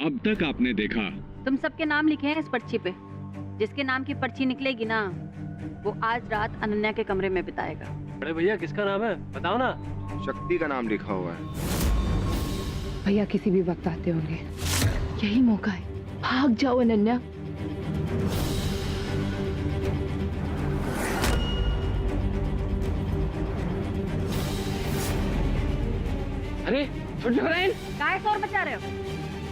अब तक आपने देखा। तुम सबके नाम लिखे हैं इस पर्ची पे। जिसके नाम की पर्ची निकलेगी ना, वो आज रात अनन्या के कमरे में बिताएगा। बड़े भैया किसका नाम है बताओ ना। शक्ति का नाम लिखा हुआ है। भैया किसी भी वक्त आते होंगे, यही मौका है, भाग जाओ अनन्या। अरे काय शोर मचा रहे हो?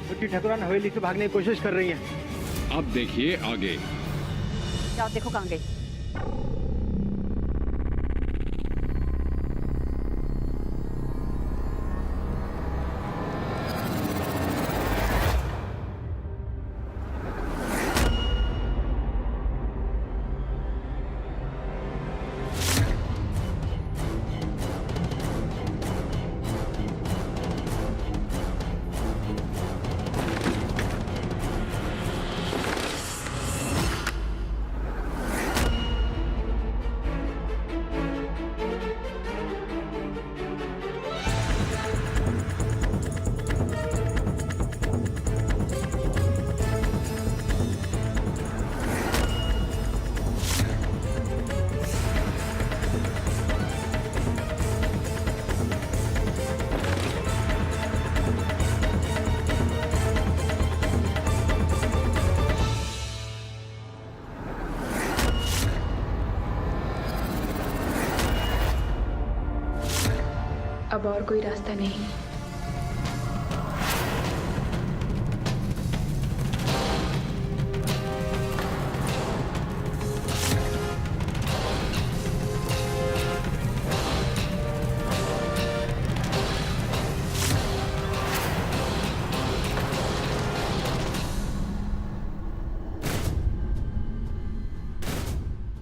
छोटी ठाकुरान हवेली से भागने की कोशिश कर रही है। अब देखिए आगे। जाओ देखो कहाँ गई। अब और कोई रास्ता नहीं।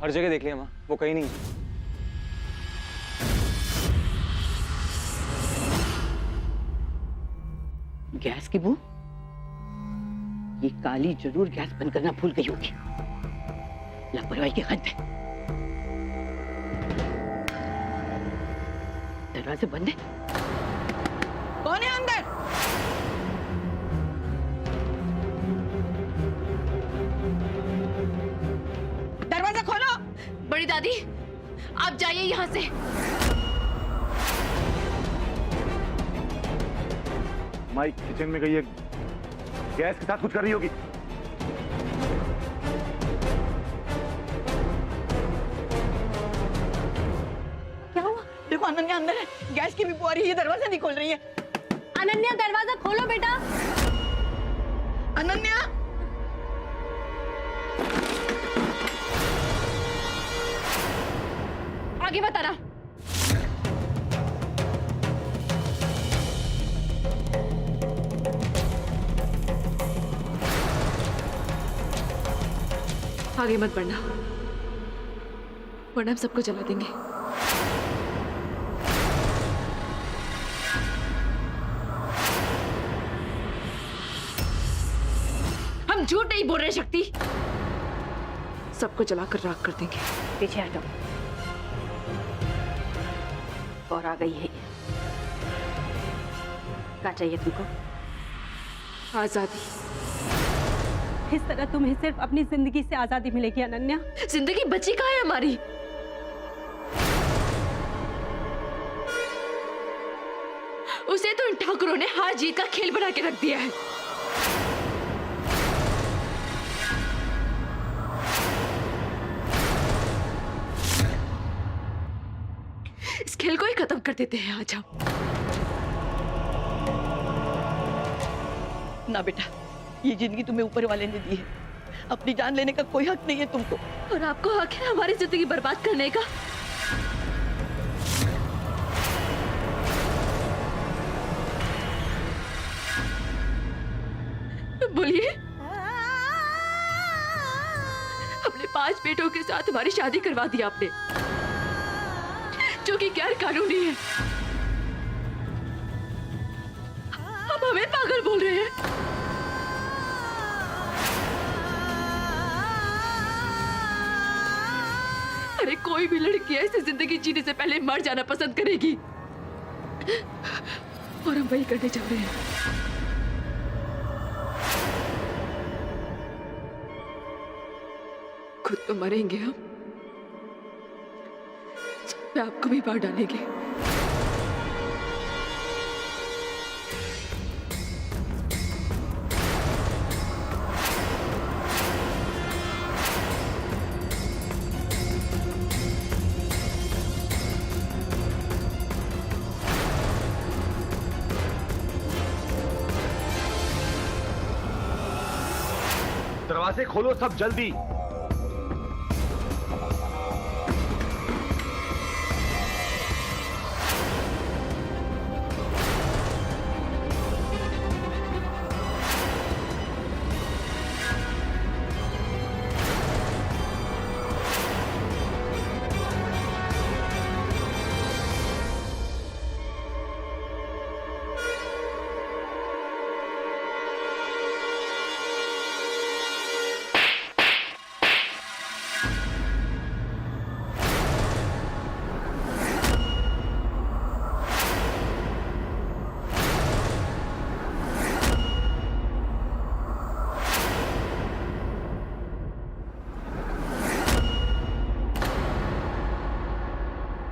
हर जगह देख लिया माँ, वो कहीं नहीं है। गैस की बू? ये काली जरूर गैस बंद करना भूल गई होगी। लापरवाही के हद है। दरवाजा बंद है। कौन है अंदर? दरवाजा खोलो। बड़ी दादी, आप जाइए यहाँ से। माई किचन में गई है, गैस के साथ कुछ कर रही होगी। क्या हुआ? देखो अनन्या अंदर है, गैस की भी बू आ रही है, दरवाजा नहीं खोल रही है। अनन्या दरवाजा खोलो बेटा। अनन्या, आगे बताना। आगे मत बढ़ना, वरना हम सबको जला देंगे। हम झूठ नहीं बोल रहे शक्ति, सबको जलाकर राख कर देंगे। पीछे हटो। और आ गई है। क्या चाहिए तुमको? आजादी। इस तरह तुम्हें सिर्फ अपनी जिंदगी से आजादी मिलेगी अनन्या। जिंदगी बची कहाँ है हमारी? उसे तो इन ठाकुरों ने हार जीत का खेल बना के रख दिया है। इस खेल को ही खत्म कर देते हैं आज हम। ना बेटा, ये जिंदगी तुम्हें ऊपर वाले ने दी है, अपनी जान लेने का कोई हक नहीं है तुमको। और आपको हक है हमारी जिंदगी बर्बाद करने का? बोलिए। अपने 5 बेटों के साथ हमारी शादी करवा दी आपने, जो कि गैर कानूनी है। अब हमें पागल बोल रहे हैं। अरे कोई भी लड़की ऐसी जिंदगी जीने से पहले मर जाना पसंद करेगी, और हम वही करने जा रहे हैं। खुद तो मरेंगे हम, साथ में आपको भी मार डालेंगे। दरवाजे खोलो सब जल्दी।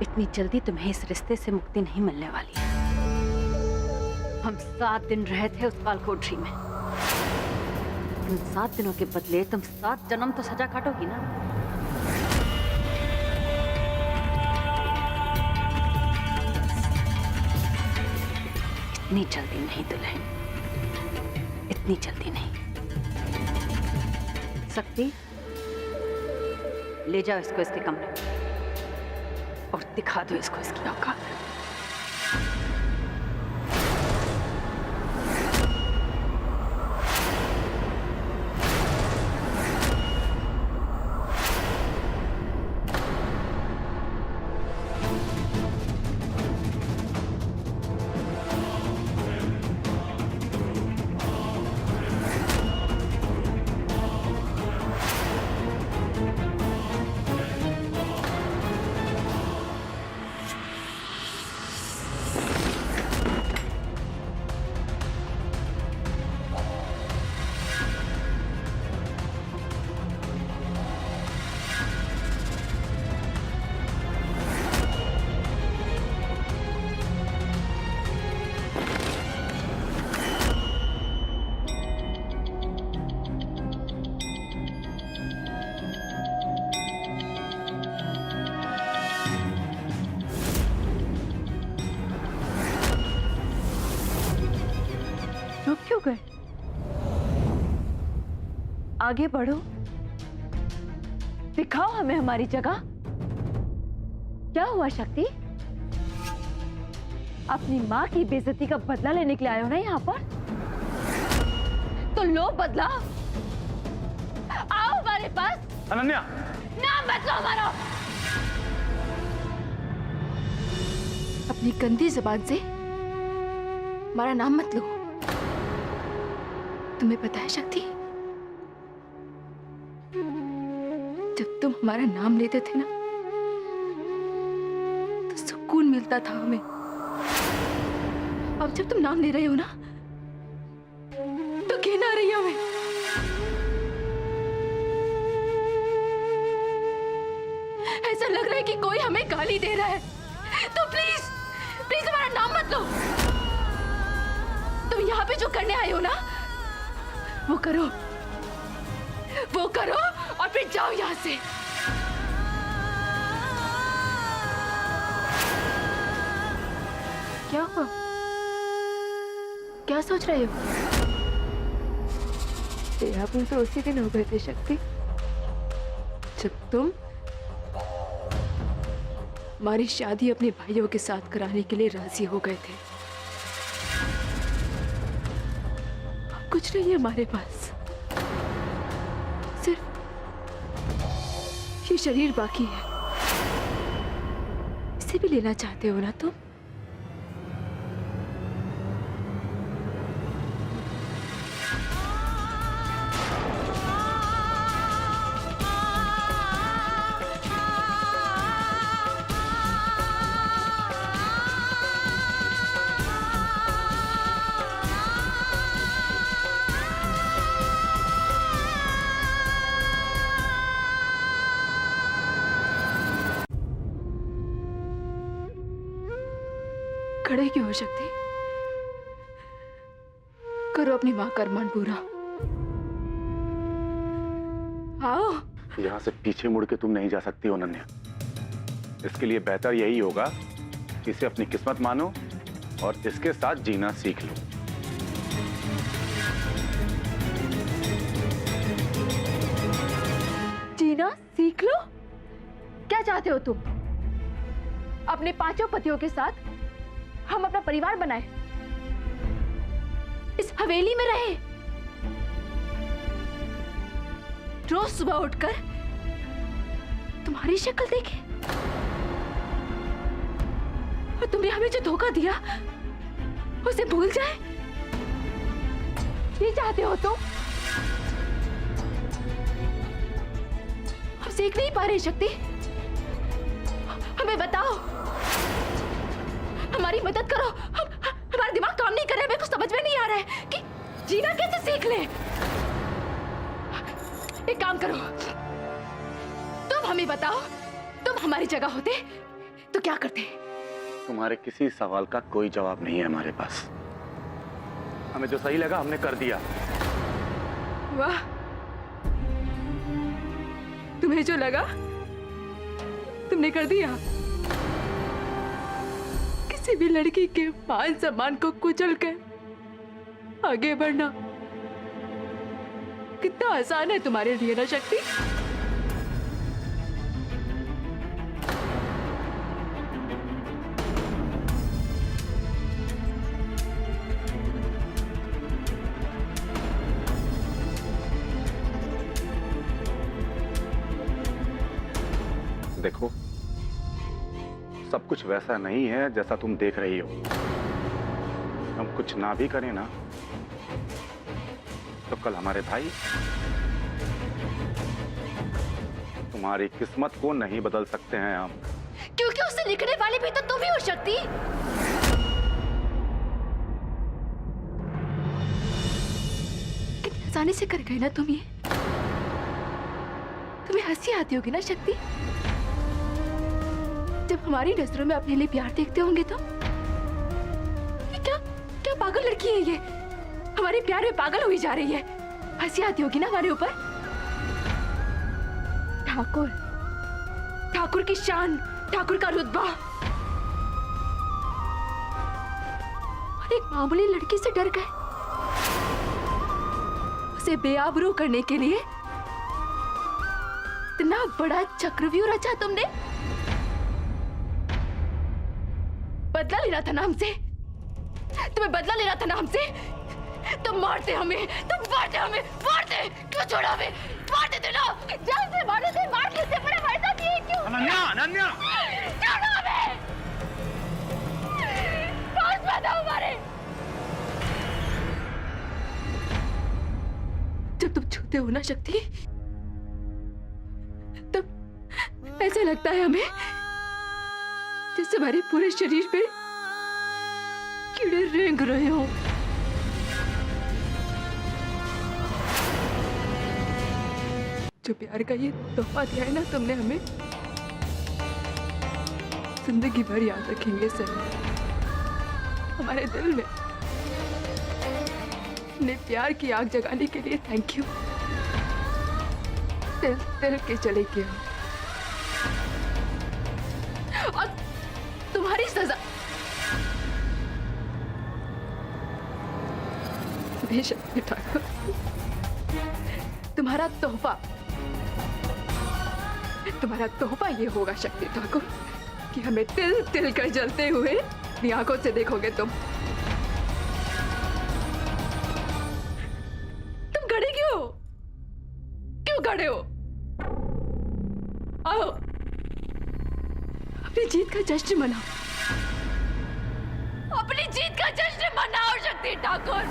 इतनी जल्दी तुम्हें इस रिश्ते से मुक्ति नहीं मिलने वाली है। हम 7 दिन रहे थे उस कालकोठरी में। उन 7 दिनों के बदले तुम 7 जन्म तो सजा काटोगी ना। इतनी जल्दी नहीं दुल्हन, इतनी जल्दी नहीं। शक्ति, ले जाओ इसको इसके कमरे में और दिखा दो इसको इसकी औकात। रुक क्यों गए? आगे बढ़ो, दिखाओ हमें हमारी जगह। क्या हुआ शक्ति? अपनी माँ की बेइज्जती का बदला लेने के लिए आए हो ना यहाँ पर? तो लो बदला, आओ हमारे पास। अनन्या, नाम बदलो हमारा। अपनी गंदी जुबान से हमारा नाम मत लो। तुम्हें पता है शक्ति, जब तुम हमारा नाम लेते थे ना तो सुकून मिलता था हमें। अब जब तुम नाम ले रहे हो ना तो घिन आ रही है हमें। ऐसा लग रहा है कि कोई हमें गाली दे रहा है। तो प्लीज प्लीज हमारा नाम मत लो। तुम यहाँ पे जो करने आए हो ना वो करो, वो करो और फिर जाओ यहाँ से। क्या हुआ? क्या सोच रहे हो? तेरा भूल तो उसी दिन हो गए थे शक्ति, जब तुम हमारी शादी अपने भाइयों के साथ कराने के लिए राजी हो गए थे। अब कुछ नहीं है हमारे पास, सिर्फ ये शरीर बाकी है। इसे भी लेना चाहते हो ना तुम? खड़े क्यों हो शक्ति? करो अपनी मां का अरमान पूरा। आओ। यहाँ से पीछे मुड़ के तुम नहीं जा सकती अनन्या। इसके लिए बेहतर यही होगा कि इसे अपनी किस्मत मानो और इसके साथ जीना सीख लो। जीना सीख लो? क्या चाहते हो तुम? अपने 5 पतियों के साथ हम अपना परिवार बनाए, इस हवेली में रहे, रोज सुबह उठकर तुम्हारी शक्ल देखे, और तुमने हमें जो धोखा दिया उसे भूल जाए? ये चाहते हो तुम? हम सीख नहीं पा रहे शक्ति, हमें बताओ, हमारी मदद करो। हमारा दिमाग काम नहीं कर रहा है, मेरे को समझ में नहीं आ रहा है कि जीना कैसे सीख ले। एक काम करो, तुम हमें बताओ, तुम हमारी जगह होते तो क्या करते? तुम्हारे किसी सवाल का कोई जवाब नहीं है हमारे पास। हमें जो सही लगा हमने कर दिया। वाह, तुम्हें जो लगा तुमने कर दिया। किसी भी लड़की के मान सम्मान को कुचल कर आगे बढ़ना कितना आसान है तुम्हारे लिए ना शक्ति? देखो, सब कुछ वैसा नहीं है जैसा तुम देख रही हो। हम कुछ ना भी करें ना तो कल हमारे भाई तुम्हारी किस्मत को नहीं बदल सकते हैं हम। क्योंकि उसे लिखने वाले भी तो तुम ही हो शक्ति। कितनी आसानी से कर गए ना तुम ये। तुम्हें हंसी आती होगी ना शक्ति, जब हमारी नजरों में अपने लिए प्यार देखते होंगे तो? ये क्या क्या पागल लड़की है ये, हमारे प्यार में पागल हुई जा रही है। हंसी आती होगी ना हमारे ऊपर। ठाकुर, ठाकुर की शान, ठाकुर का रुतबा, और एक मामूली लड़की से डर गए। उसे बेआबरू करने के लिए इतना बड़ा चक्रव्यूह रचा तुमने। बदला लेना था ना हमसे, तुम्हें बदला लेना था ना हमसे। तुम मारते हमें, तुम मारते हमें, मारते क्यों? छोड़ा हमें, मारते थे ना, जान से मारते थे, मार लेते, पर हमारे साथ ये क्यों? अनन्या, अनन्या, छोड़ो हमें, पास में था हमारे। जब तुम छूते हो ना शक्ति, तब ऐसे लगता है हमें जैसे हमारे पूरे शरीर पे कीड़े रेंग रहे हो। जो प्यार का ये तोहफा दिया है ना तुमने हमें, जिंदगी भर याद रखेंगे सर। हमारे दिल में ने प्यार की आग जगाने के लिए थैंक यू। दिल दिल के चले गया। और तुम्हारी सजा बेशक ठाकुर, तुम्हारा तोहफा ये होगा शक्ति ठाकुर कि हमें तिल तिल कर जलते हुए अपनी आंखों से देखोगे तुम। तुम खड़े क्यों हो? क्यों खड़े हो? आओ, अपनी जीत का जश्न मनाओ, अपनी जीत का जश्न मनाओ शक्ति ठाकुर।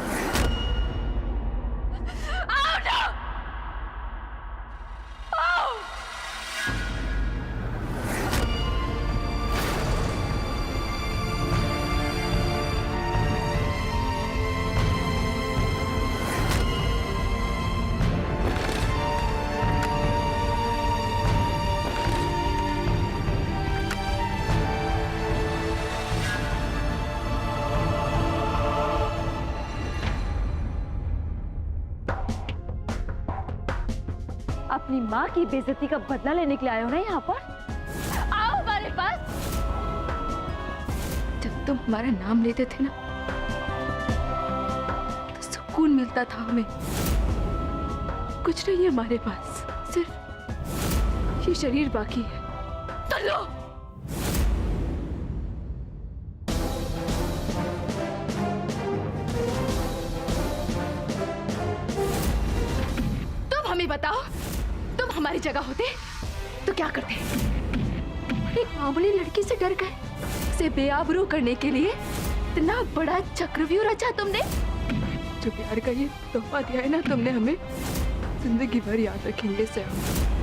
आओ ना, आओ। अपनी माँ की बेइज्जती का बदला लेने के लिए आए हो ना यहाँ पर? आओ हमारे पास। जब तुम हमारा नाम लेते थे ना, तो सुकून मिलता था हमें। कुछ नहीं है हमारे पास, सिर्फ ये शरीर बाकी है। तो लो। तुम हमें बताओ, तुम हमारी जगह होते तो क्या करते? एक मामूली लड़की से डर गए, उसे बेआबरू करने के लिए इतना बड़ा चक्रव्यूह रचा तुमने। जो प्यार का ये तोहफा दिया है ना तुमने हमें, जिंदगी भर याद रखेंगे से हम।